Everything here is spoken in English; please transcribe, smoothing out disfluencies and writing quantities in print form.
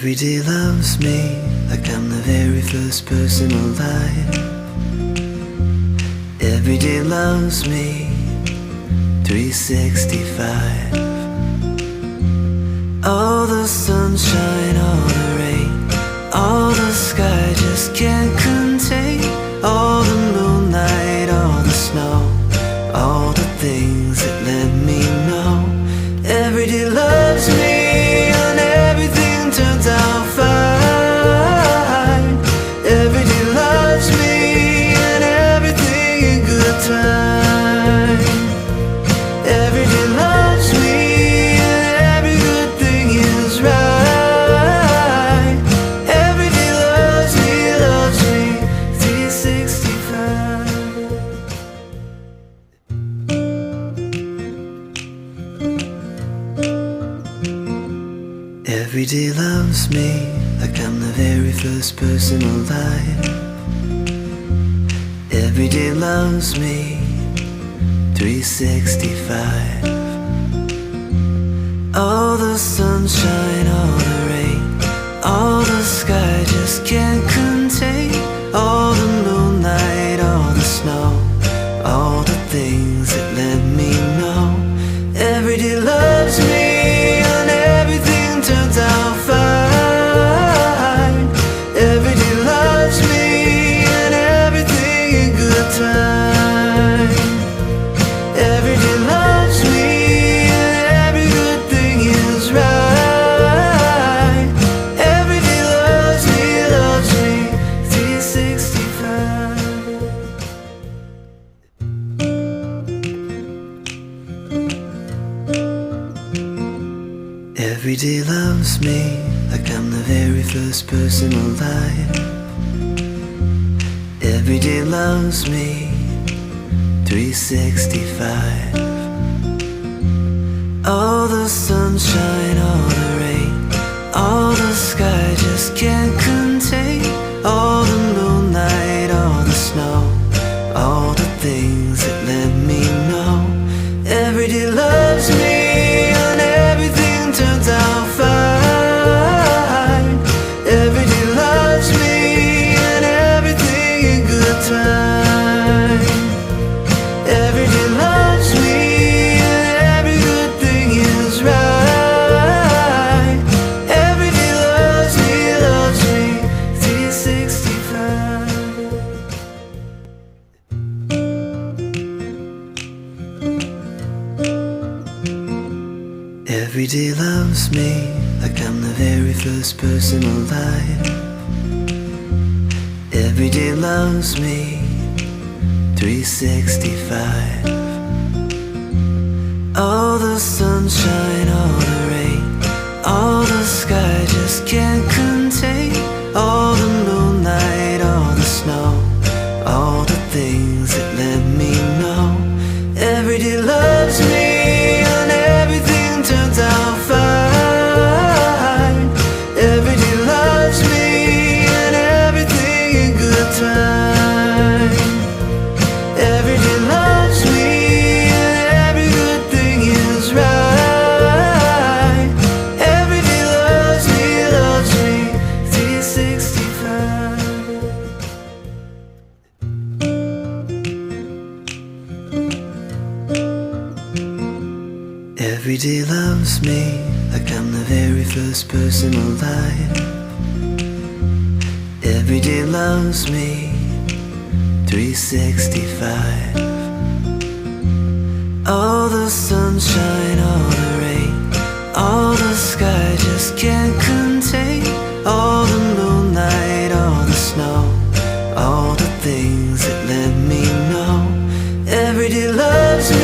Every day loves me like I'm the very first person alive. Every day loves me 365. All the sunshine, all the rain, all the sky just can't contain. All the moonlight, all the snow, all the things that let me know. Every day loves me and everything turns out fine. Every day loves me and everything in good time. Every day loves me and every good thing is right. Every day loves me 365. Every day loves me like I'm the very first person alive. Every day loves me 365. All the sunshine, all the rain, all the sky just can't contain. All the moonlight, all the snow, all the things that let me know. Every day loves me and everything turns out fine. Every day loves me and everything in good time. Every day loves me and every good thing is right. Every day loves me 365. Every day loves me like I'm the very first person alive. Every day loves me 365. All the sunshine, all the rain, all the sky just can't contain. All the moonlight, all the snow, all the things that let me know. Every day loves me and everything turns out fine. Every day loves me and everything in good time. Every day loves me and every good thing is right. Every day loves me 365. Every day loves me like I'm the very first person alive. Every day loves me 365. All the sunshine, all the rain, all the sky just can't contain. All the moonlight, all the snow, all the things that let me know. Every day loves me and everything turns out fine. Every day loves me and everything in good time. Every day loves me and every good thing is right. Every day loves me 365. Every day loves me like I'm the very first person alive. Every day loves me 365. All the sunshine, all the rain, all the sky just can't contain. All the moonlight, all the snow, all the things that let me know. Every day loves me